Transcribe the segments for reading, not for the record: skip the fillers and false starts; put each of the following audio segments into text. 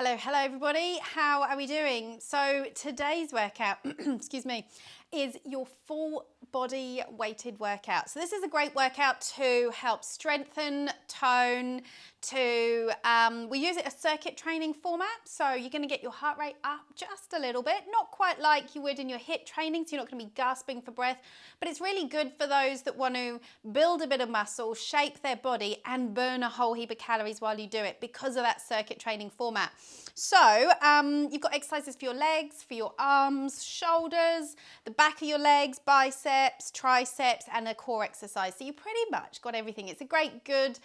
Hello everybody. How are we doing? So today's workout, excuse me, is your full body weighted workout. So this is a great workout to help strengthen, tone, we use it as circuit training format. So you're going to get your heart rate up just a little bit, not quite like you would in your HIIT training, so you're not going to be gasping for breath, but it's really good for those that want to build a bit of muscle, shape their body and burn a whole heap of calories while you do it because of that circuit training format. So you've got exercises for your legs, for your arms, shoulders, the back of your legs, biceps, triceps, and a core exercise. So you pretty much got everything. It's a great, good,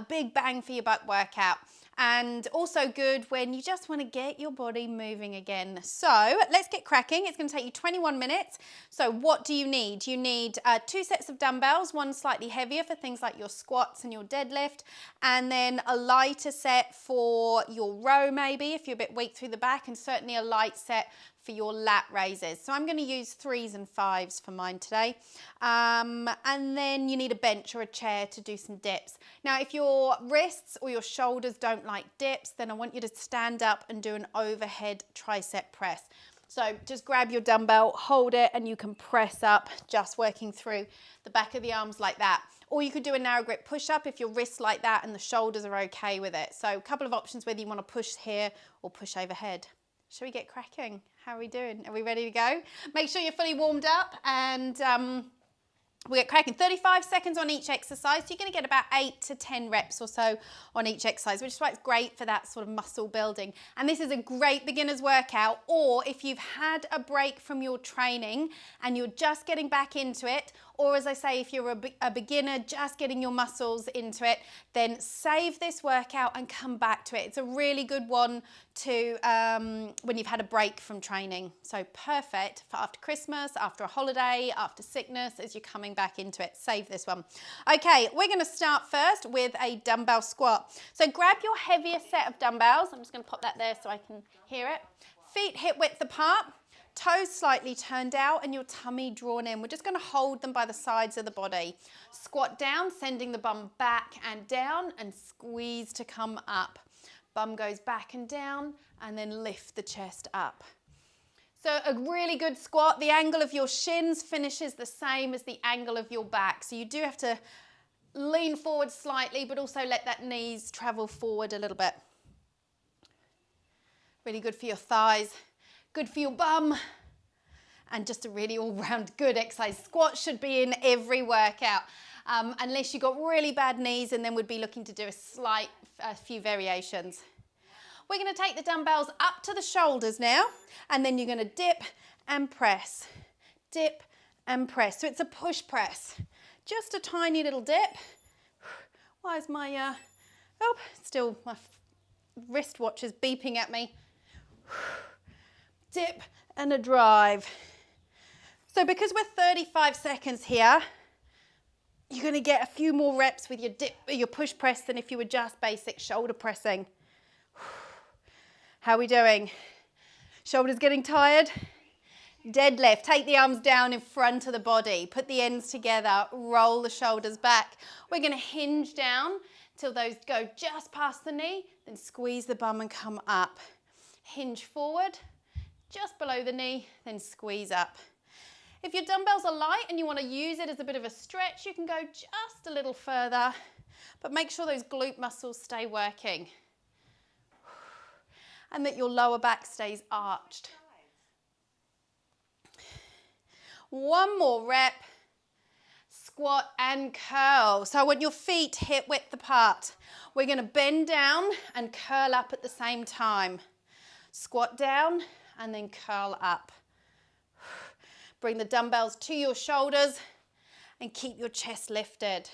big bang for your buck workout. And also good when you just want to get your body moving again. So let's get cracking. It's going to take you 21 minutes. So what do you need? You need 2 sets of dumbbells, one slightly heavier for things like your squats and your deadlift, and then a lighter set for your row maybe if you're a bit weak through the back, and certainly a light set for your lat raises. So I'm going to use 3s and 5s for mine today. And then you need a bench or a chair to do some dips. Now, if your wrists or your shoulders don't like dips, then I want you to stand up and do an overhead tricep press. So just grab your dumbbell, hold it, and you can press up, just working through the back of the arms like that. Or you could do a narrow grip push-up if your wrists like that and the shoulders are okay with it. So a couple of options whether you want to push here or push overhead. Shall we get cracking? How are we doing? Are we ready to go? Make sure you're fully warmed up and we'll get cracking. 35 seconds on each exercise. So you're going to get about 8 to 10 reps or so on each exercise, which is why it's great for that sort of muscle building. And this is a great beginner's workout, or if you've had a break from your training and you're just getting back into it, or as I say, if you're a beginner just getting your muscles into it, then save this workout and come back to it. It's a really good one to when you've had a break from training. So perfect for after Christmas, after a holiday, after sickness, as you're coming back into it. Save this one. Okay, we're going to start first with a dumbbell squat. So grab your heaviest set of dumbbells. I'm just going to pop that there so I can hear it. Feet hip width apart. Toes slightly turned out and your tummy drawn in. We're just going to hold them by the sides of the body. Squat down, sending the bum back and down, and squeeze to come up. Bum goes back and down, and then lift the chest up. So a really good squat. The angle of your shins finishes the same as the angle of your back. So you do have to lean forward slightly, but also let that knees travel forward a little bit. Really good for your thighs. Good for your bum, and just a really all-round good exercise. Squat should be in every workout, unless you've got really bad knees, and then we'd be looking to do a few variations. We're going to take the dumbbells up to the shoulders now, and then you're going to dip and press, dip and press. So it's a push press, just a tiny little dip. Why is my, still my wristwatch is beeping at me. Dip and a drive. So because we're 35 seconds here, you're going to get a few more reps with your dip, your push press than if you were just basic shoulder pressing. How are we doing? Shoulders getting tired? Deadlift. Take the arms down in front of the body. Put the ends together. Roll the shoulders back. We're going to hinge down till those go just past the knee. Then squeeze the bum and come up. Hinge forward. Just below the knee, then squeeze up. If your dumbbells are light and you want to use it as a bit of a stretch, you can go just a little further, but make sure those glute muscles stay working and that your lower back stays arched. One more rep, squat and curl. So I want your feet hip width apart. We're going to bend down and curl up at the same time. Squat down and then curl up. Bring the dumbbells to your shoulders and keep your chest lifted.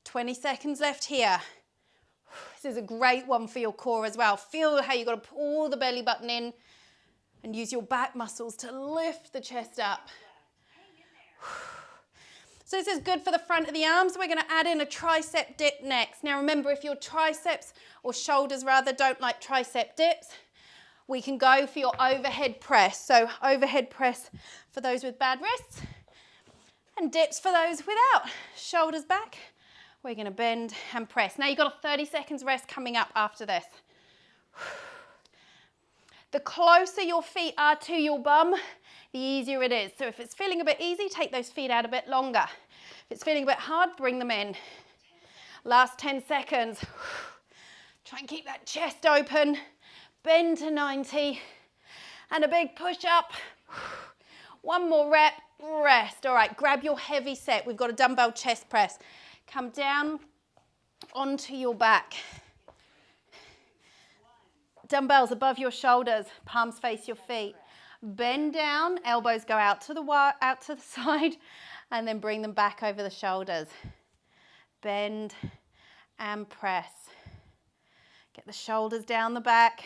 20 seconds left here. This is a great one for your core as well. Feel how you've got to pull the belly button in and use your back muscles to lift the chest up. So this is good for the front of the arms. We're going to add in a tricep dip next. Now remember, if your triceps or shoulders rather don't like tricep dips, we can go for your overhead press. So overhead press for those with bad wrists and dips for those without. Shoulders back. We're going to bend and press. Now you've got a 30 seconds rest coming up after this. The closer your feet are to your bum, the easier it is. So if it's feeling a bit easy, take those feet out a bit longer. If it's feeling a bit hard, bring them in. Last 10 seconds. Try and keep that chest open. Bend to 90. And a big push up. One more rep, rest. All right, grab your heavy set. We've got a dumbbell chest press. Come down onto your back. Dumbbells above your shoulders, palms face your feet. Bend down, elbows go out to the side, and then bring them back over the shoulders. Bend and press. Get the shoulders down the back.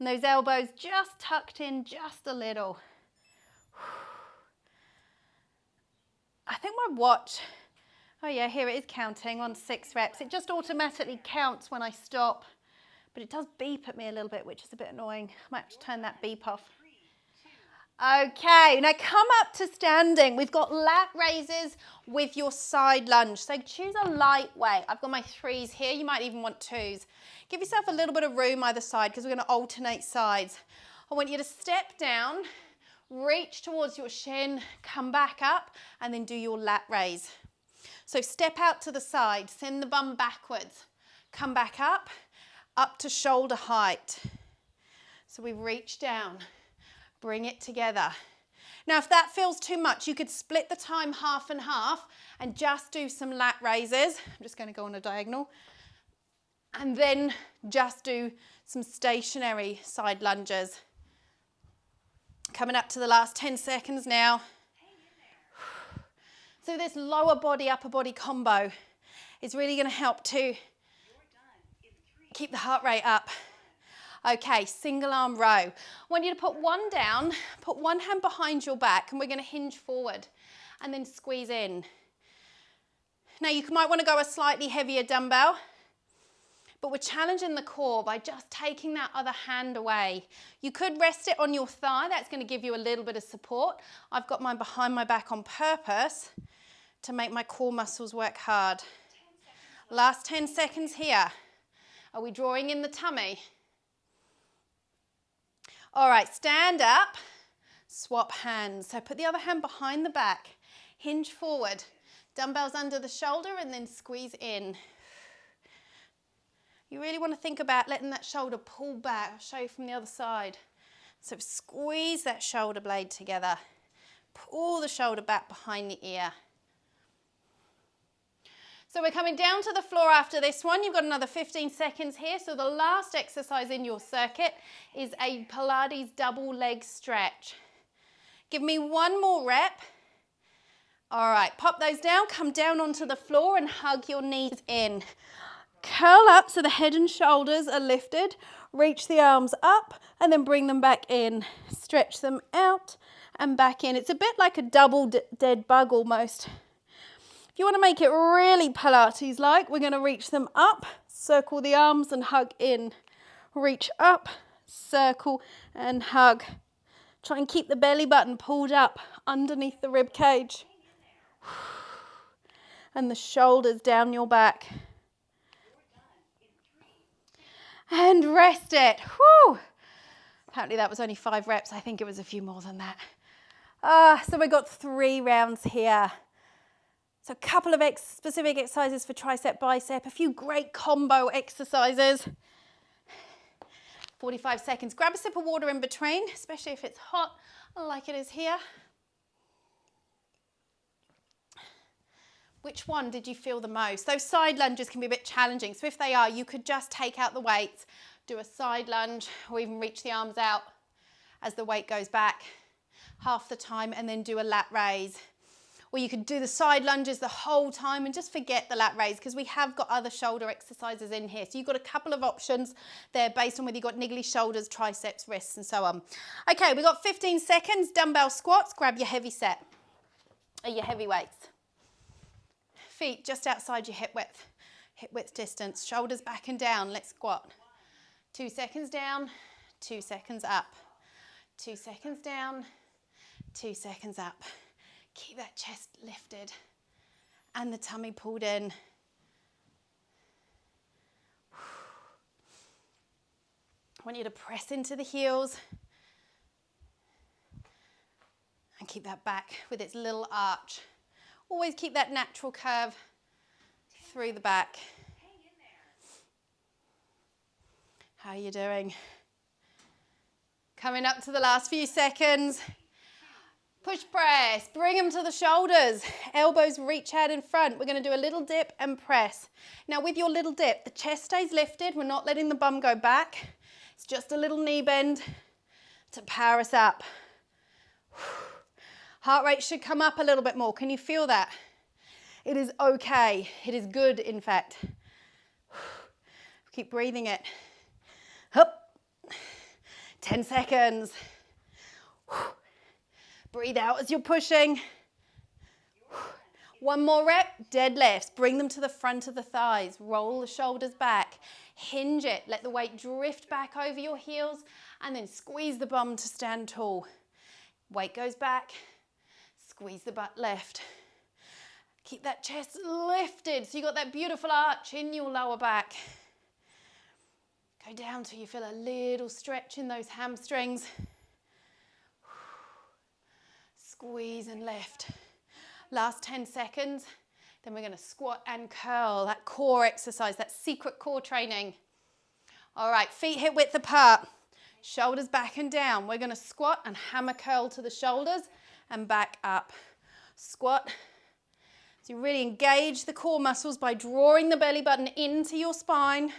And those elbows just tucked in just a little. I think my watch, oh yeah, here it is counting on 6 reps. It just automatically counts when I stop. But it does beep at me a little bit, which is a bit annoying. I might have to turn that beep off. Okay, now come up to standing. We've got lat raises with your side lunge. So choose a light weight. I've got my 3s here. You might even want 2s. Give yourself a little bit of room either side because we're going to alternate sides. I want you to step down, reach towards your shin, come back up, and then do your lat raise. So step out to the side, send the bum backwards, come back up to shoulder height. So we reach down, bring it together. Now if that feels too much, you could split the time half and half and just do some lat raises. I'm just going to go on a diagonal. And then just do some stationary side lunges. Coming up to the last 10 seconds now. So this lower body, upper body combo is really going to help to keep the heart rate up. Okay, single arm row. I want you to put one down, put one hand behind your back, and we're going to hinge forward and then squeeze in. Now you might want to go a slightly heavier dumbbell, but we're challenging the core by just taking that other hand away. You could rest it on your thigh. That's going to give you a little bit of support. I've got mine behind my back on purpose to make my core muscles work hard. Last 10 seconds here. Are we drawing in the tummy? All right, stand up, swap hands. So put the other hand behind the back, hinge forward, dumbbells under the shoulder, and then squeeze in. You really want to think about letting that shoulder pull back. I'll show you from the other side. So squeeze that shoulder blade together. Pull the shoulder back behind the ear. So we're coming down to the floor after this one. You've got another 15 seconds here. So the last exercise in your circuit is a Pilates double leg stretch. Give me one more rep. All right, pop those down, come down onto the floor and hug your knees in. Curl up so the head and shoulders are lifted. Reach the arms up and then bring them back in. Stretch them out and back in. It's a bit like a double dead bug almost. If you want to make it really Pilates-like, we're going to reach them up, circle the arms and hug in. Reach up, circle and hug. Try and keep the belly button pulled up underneath the rib cage. And the shoulders down your back. And rest it. Whew. Apparently that was only 5 reps. I think it was a few more than that. So we've got 3 rounds here. So a couple of specific exercises for tricep, bicep, a few great combo exercises. 45 seconds. Grab a sip of water in between, especially if it's hot like it is here. Which one did you feel the most? Those side lunges can be a bit challenging. So if they are, you could just take out the weights, do a side lunge, or even reach the arms out as the weight goes back half the time, and then do a lat raise. Or you could do the side lunges the whole time and just forget the lat raise because we have got other shoulder exercises in here. So you've got a couple of options there based on whether you've got niggly shoulders, triceps, wrists, and so on. Okay, we've got 15 seconds. Dumbbell squats. Grab your heavy set or your heavy weights. Feet just outside your hip width distance. Shoulders back and down. Let's squat. 2 seconds down, 2 seconds up. 2 seconds down, 2 seconds up. Keep that chest lifted and the tummy pulled in. want you to press into the heels and keep that back with its little arch. Always keep that natural curve through the back. How are you doing? Coming up to the last few seconds. Push press, bring them to the shoulders. Elbows reach out in front. We're going to do a little dip and press. Now with your little dip, the chest stays lifted. We're not letting the bum go back. It's just a little knee bend to power us up. Heart rate should come up a little bit more. Can you feel that? It is okay. It is good, in fact. Keep breathing it. Up. 10 seconds. Breathe out as you're pushing. One more rep, deadlifts. Bring them to the front of the thighs. Roll the shoulders back. Hinge it. Let the weight drift back over your heels and then squeeze the bum to stand tall. Weight goes back. Squeeze the butt left. Keep that chest lifted so you got that beautiful arch in your lower back. Go down till you feel a little stretch in those hamstrings. Squeeze and lift. Last 10 seconds. Then we're going to squat and curl. That core exercise, that secret core training. All right, feet hip width apart. Shoulders back and down. We're going to squat and hammer curl to the shoulders and back up. Squat. So you really engage the core muscles by drawing the belly button into your spine.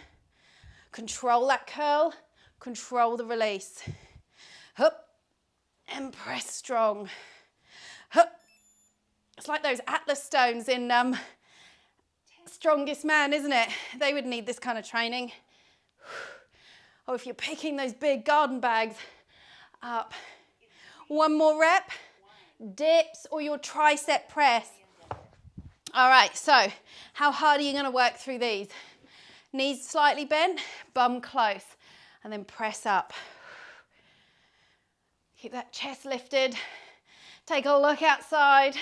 Control that curl. Control the release. Up and press strong. It's like those Atlas stones in Strongest Man, isn't it? They would need this kind of training. Or if you're picking those big garden bags up. One more rep. Dips or your tricep press. All right, so how hard are you going to work through these? Knees slightly bent, bum close, and then press up. Keep that chest lifted. Take a look outside.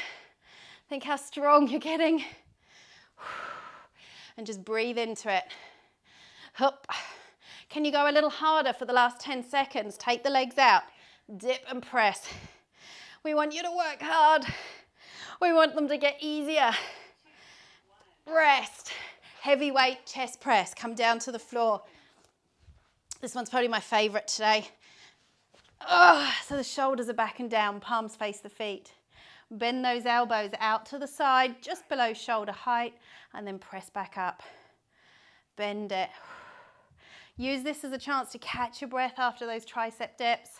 Think how strong you're getting. And just breathe into it. Hup. Can you go a little harder for the last 10 seconds? Take the legs out. Dip and press. We want you to work hard. We want them to get easier. Rest. Heavyweight chest press. Come down to the floor. This one's probably my favorite today. So the shoulders are back and down, palms face the feet. Bend those elbows out to the side, just below shoulder height, and then press back up. Bend it. Use this as a chance to catch your breath after those tricep dips.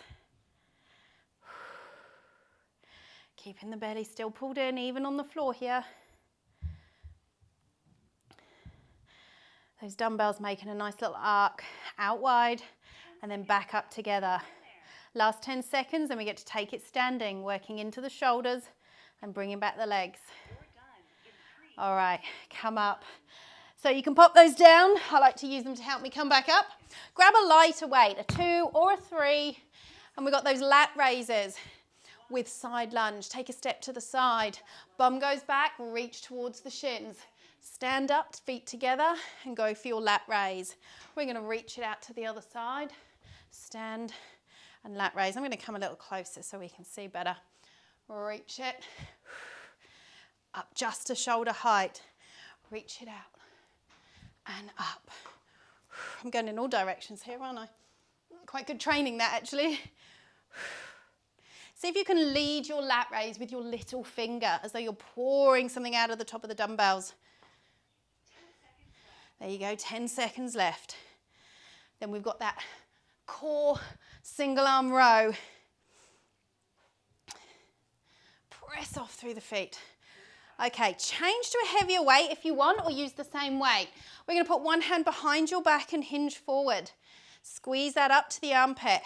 Keeping the belly still pulled in, even on the floor here. Those dumbbells making a nice little arc out wide and then back up together. Last 10 seconds and we get to take it standing, working into the shoulders and bringing back the legs. All right, come up. So you can pop those down. I like to use them to help me come back up. Grab a lighter weight, a 2 or a 3, and we've got those lat raises with side lunge. Take a step to the side. Bum goes back, reach towards the shins. Stand up, feet together, and go for your lat raise. We're going to reach it out to the other side. Stand and lat raise. I'm going to come a little closer so we can see better. Reach it up just to shoulder height. Reach it out and up. I'm going in all directions here, aren't I? Quite good training that actually. See if you can lead your lat raise with your little finger as though you're pouring something out of the top of the dumbbells. There you go, 10 seconds left. Then we've got that core single arm row. Press off through the feet. Okay, change to a heavier weight if you want, or use the same weight. We're going to put one hand behind your back and hinge forward. Squeeze that up to the armpit.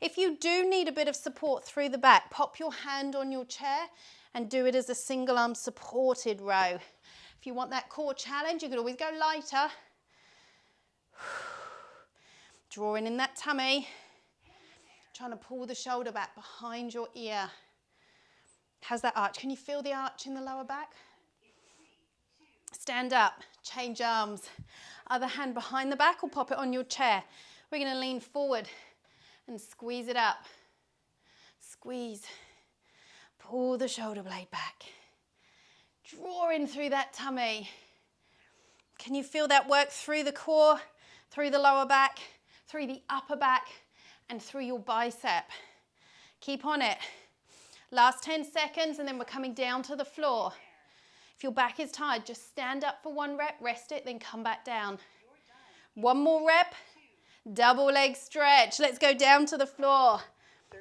If you do need a bit of support through the back, pop your hand on your chair and do it as a single arm supported row. If you want that core challenge, you could always go lighter. Drawing in that tummy. Trying to pull the shoulder back behind your ear. How's that arch? Can you feel the arch in the lower back? Stand up, change arms. Other hand behind the back or pop it on your chair. We're going to lean forward and squeeze it up. Squeeze. Pull the shoulder blade back. Draw in through that tummy. Can you feel that work through the core, through the lower back, through the upper back, and through your bicep? Keep on it. Last 10 seconds, and then we're coming down to the floor. If your back is tired, just stand up for 1 rep, rest it, then come back down. 1 more rep, double leg stretch. Let's go down to the floor.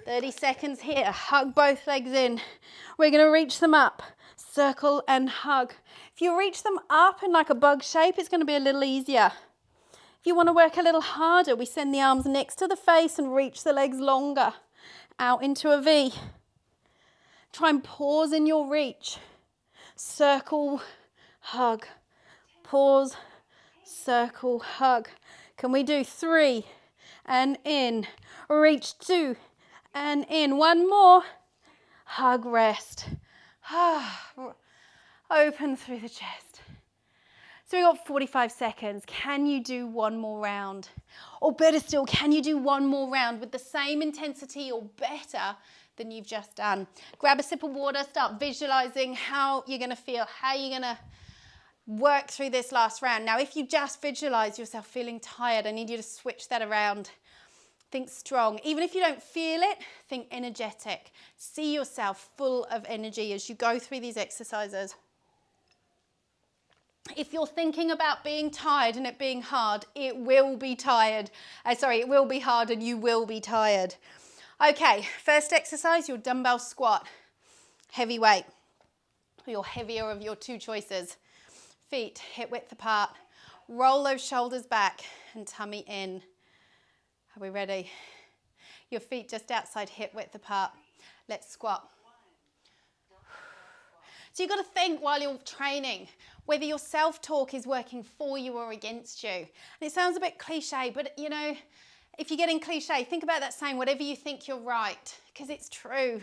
30 seconds here. Hug both legs in. We're going to reach them up. Circle and hug. If you reach them up in like a bug shape, it's going to be a little easier. If you want to work a little harder, we send the arms next to the face and reach the legs longer. Out into a V. Try and pause in your reach. Circle, hug. Pause, circle, hug. Can we do 3 and in? Reach 2 and in. 1 more. Hug, rest. Open through the chest. So we've got 45 seconds. Can you do 1 more round? Or better still, can you do 1 more round with the same intensity or better than you've just done? Grab a sip of water, start visualizing how you're going to feel, how you're going to work through this last round. Now, if you just visualize yourself feeling tired, I need you to switch that around. Think strong. Even if you don't feel it, think energetic. See yourself full of energy as you go through these exercises. If you're thinking about being tired and it being hard, it will be tired. It will be hard and you will be tired. Okay, first exercise, your dumbbell squat. Heavy weight. Your heavier of your 2 choices. Feet hip width apart. Roll those shoulders back and tummy in. Are we ready? Your feet just outside hip width apart. Let's squat. So you've got to think while you're training whether your self-talk is working for you or against you. And it sounds a bit cliche, but you know, if you're getting cliche, think about that saying, whatever you think you're right, because it's true.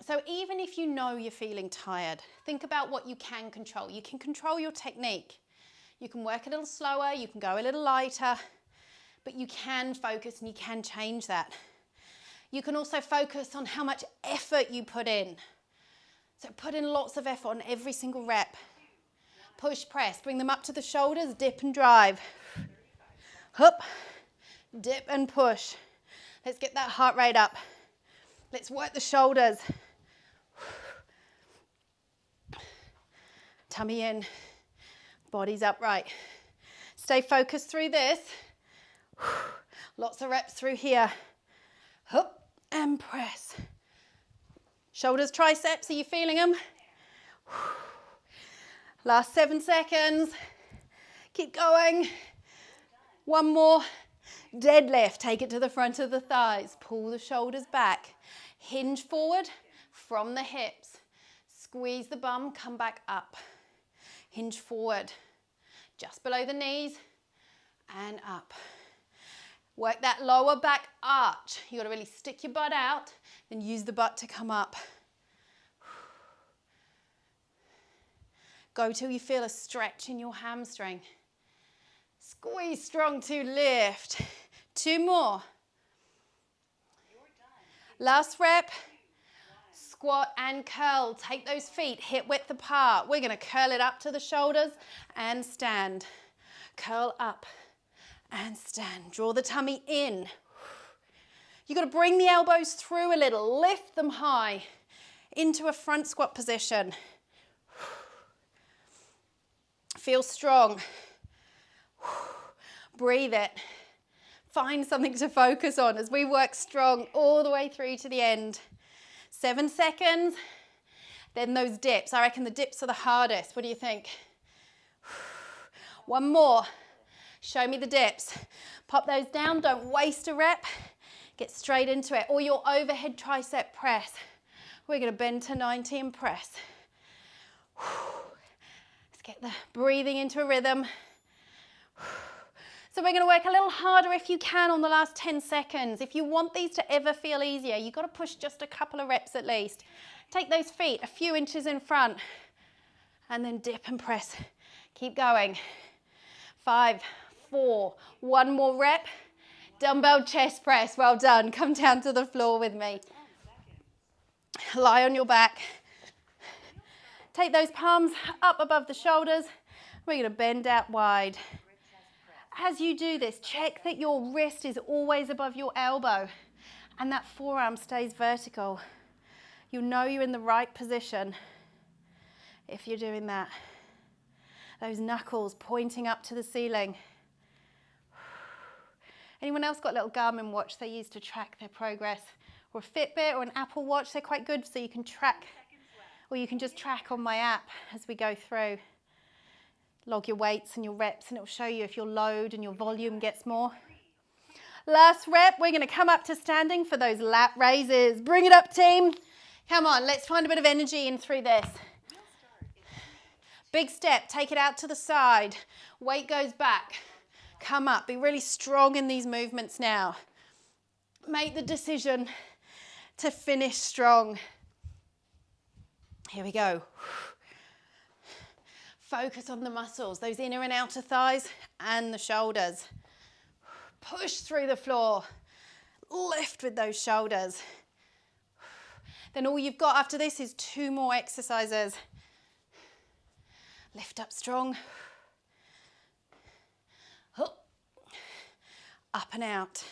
So even if you know you're feeling tired, think about what you can control. You can control your technique. You can work a little slower, you can go a little lighter, but you can focus and you can change that. You can also focus on how much effort you put in. So put in lots of effort on every single rep. Push, press, bring them up to the shoulders, dip and drive. Hup, dip and push. Let's get that heart rate up. Let's work the shoulders. Tummy in, body's upright. Stay focused through this. Lots of reps through here. Hup and press. Shoulders, triceps, are you feeling them? Last 7 seconds. Keep going. 1 more. Deadlift, take it to the front of the thighs. Pull the shoulders back. Hinge forward from the hips. Squeeze the bum, come back up. Hinge forward, just below the knees and up. Work that lower back arch. You got to really stick your butt out, then use the butt to come up. Go till you feel a stretch in your hamstring. Squeeze strong to lift. 2 more. Last rep. Squat and curl. Take those feet hip width apart. We're going to curl it up to the shoulders and stand. Curl up and stand. Draw the tummy in. You've got to bring the elbows through a little. Lift them high into a front squat position. Feel strong. Breathe it. Find something to focus on as we work strong all the way through to the end. 7 seconds. Then those dips. I reckon the dips are the hardest. What do you think? 1 more. Show me the dips. Pop those down. Don't waste a rep. Get straight into it. Or your overhead tricep press. We're going to bend to 90 and press. Let's get the breathing into a rhythm. So we're going to work a little harder if you can on the last 10 seconds. If you want these to ever feel easier, you've got to push just a couple of reps at least. Take those feet a few inches in front and then dip and press. Keep going. 5, 4. One more rep. Dumbbell chest press. Well done. Come down to the floor with me. Lie on your back. Take those palms up above the shoulders. We're going to bend out wide. As you do this, check that your wrist is always above your elbow and that forearm stays vertical. You'll know you're in the right position if you're doing that. Those knuckles pointing up to the ceiling. Anyone else got a little Garmin watch they use to track their progress? Or a Fitbit or an Apple Watch? They're quite good so you can track, or you can just track on my app as we go through. Log your weights and your reps and it will show you if your load and your volume gets more. Last rep, we're going to come up to standing for those lat raises. Bring it up, team. Come on, let's find a bit of energy in through this. Big step, take it out to the side. Weight goes back. Come up, be really strong in these movements now. Make the decision to finish strong. Here we go. Focus on the muscles, those inner and outer thighs and the shoulders. Push through the floor. Lift with those shoulders. Then all you've got after this is 2 more exercises. Lift up strong. Up and out.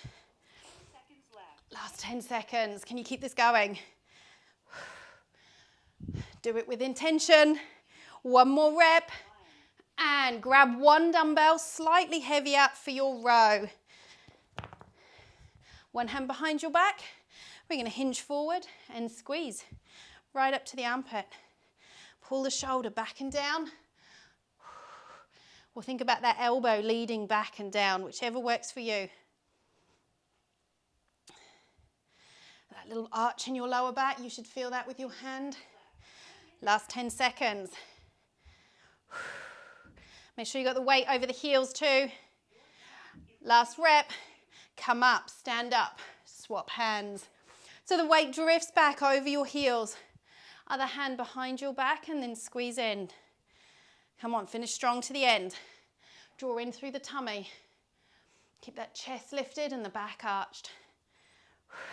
Last 10 seconds. Can you keep this going? Do it with intention. 1 more rep. And grab 1 dumbbell, slightly heavier for your row. 1 hand behind your back. We're going to hinge forward and squeeze right up to the armpit. Pull the shoulder back and down. Or think about that elbow leading back and down, whichever works for you. That little arch in your lower back, you should feel that with your hand. Last 10 seconds. Make sure you got the weight over the heels too. Last rep. Come up, stand up, swap hands. So the weight drifts back over your heels. Other hand behind your back and then squeeze in. Come on, finish strong to the end. Draw in through the tummy. Keep that chest lifted and the back arched.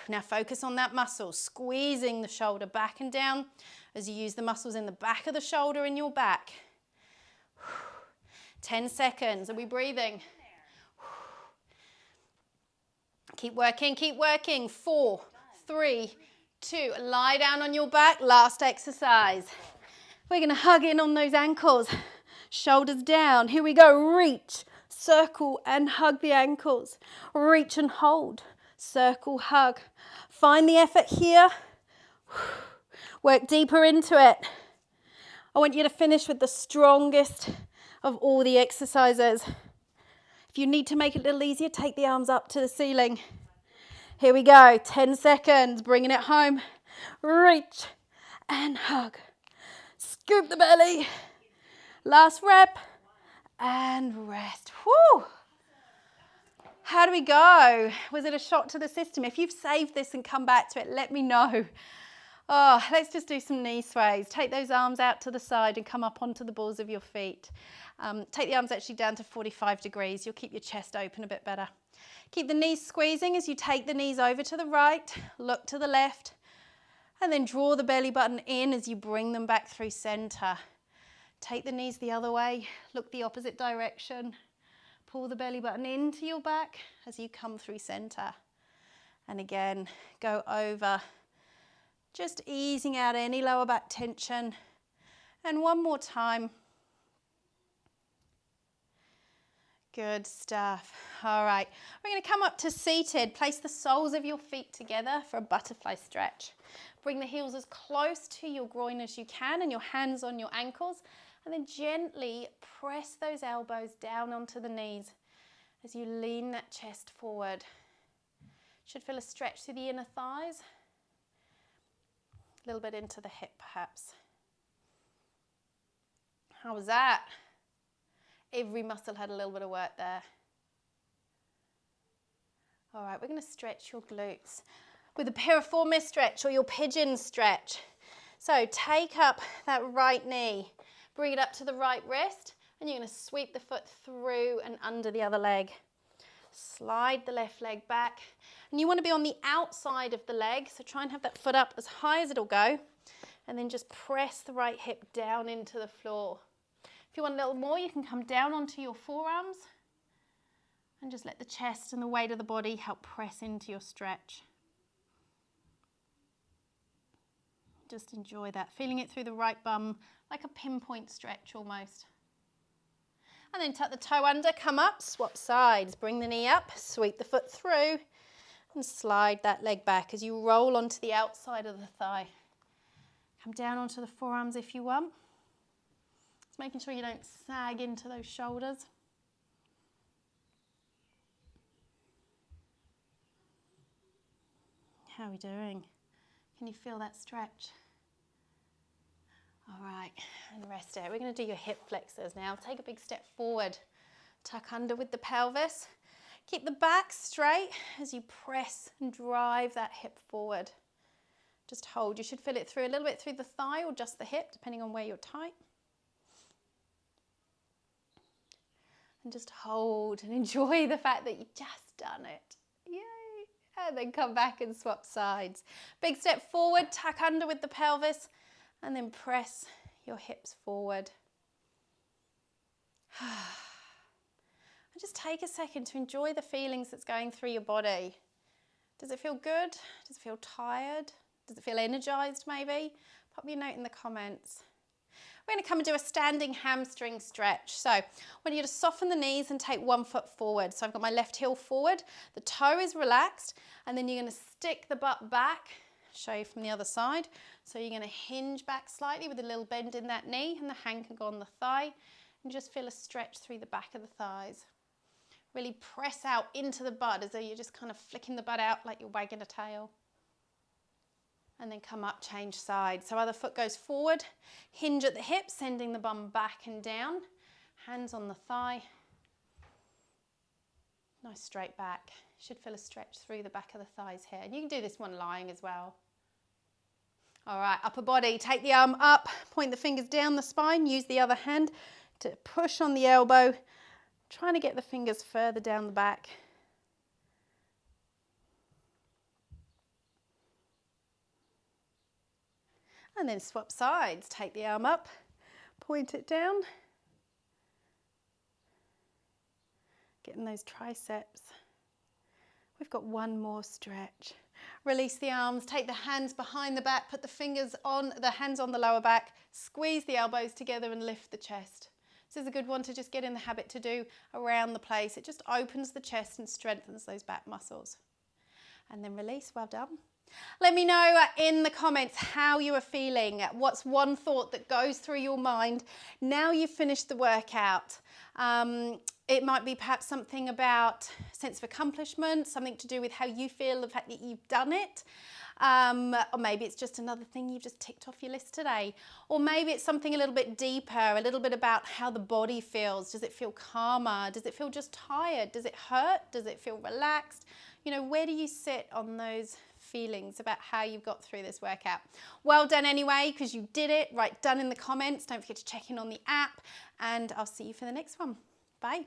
Now focus on that muscle, squeezing the shoulder back and down as you use the muscles in the back of the shoulder and your back. 10 seconds. Are we breathing? Keep working, keep working. 4, 3, 2. Lie down on your back. Last exercise. We're going to hug in on those ankles. Shoulders down. Here we go. Reach, circle and hug the ankles. Reach and hold. Circle, hug. Find the effort here. Work deeper into it. I want you to finish with the strongest of all the exercises. If you need to make it a little easier, take the arms up to the ceiling. Here we go. 10 seconds. Bringing it home. Reach and hug. Scoop the belly. Last rep. And rest. Whew. How do we go? Was it a shock to the system? If you've saved this and come back to it, let me know. Oh, let's just do some knee sways. Take those arms out to the side and come up onto the balls of your feet. Take the arms actually down to 45 degrees. You'll keep your chest open a bit better. Keep the knees squeezing as you take the knees over to the right, look to the left, and then draw the belly button in as you bring them back through center. Take the knees the other way, look the opposite direction. Pull the belly button into your back as you come through center. And again, go over, just easing out any lower back tension. And one more time. Good stuff. All right, we're going to come up to seated. Place the soles of your feet together for a butterfly stretch. Bring the heels as close to your groin as you can and your hands on your ankles. And then gently press those elbows down onto the knees as you lean that chest forward. Should feel a stretch through the inner thighs. A little bit into the hip perhaps. How was that? Every muscle had a little bit of work there. All right, we're going to stretch your glutes with a piriformis stretch or your pigeon stretch. So take up that right knee, bring it up to the right wrist And you're going to sweep the foot through and under the other leg. Slide the left leg back. And you want to be on the outside of the leg, so try and have that foot up as high as it'll go. And then just press the right hip down into the floor. If you want a little more, you can come down onto your forearms and just let the chest and the weight of the body help press into your stretch. Just enjoy that, feeling it through the right bum, like a pinpoint stretch almost. And then tuck the toe under, come up, swap sides, bring the knee up, sweep the foot through, and slide that leg back as you roll onto the outside of the thigh. Come down onto the forearms if you want. Just making sure you don't sag into those shoulders. How are we doing? Can you feel that stretch? All right, and rest it. We're going to do your hip flexors now. Take a big step forward. Tuck under with the pelvis. Keep the back straight as you press and drive that hip forward. Just hold. You should feel it through a little bit through the thigh or just the hip, depending on where you're tight. And just hold and enjoy the fact that you've just done it. Yay! And then come back and swap sides. Big step forward, tuck under with the pelvis, and then press your hips forward. And just take a second to enjoy the feelings that's going through your body. Does it feel good? Does it feel tired? Does it feel energized maybe? Pop me a note in the comments. We're going to come and do a standing hamstring stretch. So I want you to soften the knees and take one foot forward. So I've got my left heel forward, the toe is relaxed, and then you're going to stick the butt back. Show you from the other side. So you're going to hinge back slightly with a little bend in that knee, and the hand can go on the thigh, and just feel a stretch through the back of the thighs. Really press out into the butt as though you're just kind of flicking the butt out like you're wagging a tail. And then come up, change sides. So other foot goes forward, hinge at the hip, sending the bum back and down. Hands on the thigh. Nice straight back. Should feel a stretch through the back of the thighs here. And you can do this one lying as well. All right, upper body. Take the arm up, point the fingers down the spine. Use the other hand to push on the elbow. Trying to get the fingers further down the back. And then swap sides. Take the arm up, point it down. Getting those triceps. We've got one more stretch. Release the arms, take the hands behind the back, put the fingers on the hands on the lower back, squeeze the elbows together and lift the chest. This is a good one to just get in the habit to do around the place. It just opens the chest and strengthens those back muscles. And then release, well done. Let me know in the comments how you are feeling. What's one thought that goes through your mind now you've finished the workout? It might be perhaps something about sense of accomplishment, something to do with how you feel, the fact that you've done it. Or maybe it's just another thing you've just ticked off your list today. Or maybe it's something a little bit deeper, a little bit about how the body feels. Does it feel calmer? Does it feel just tired? Does it hurt? Does it feel relaxed? You know, where do you sit on those feelings about how you've got through this workout? Well done anyway, because you did it. Write done in the comments. Don't forget to check in on the app, and I'll see you for the next one. Bye.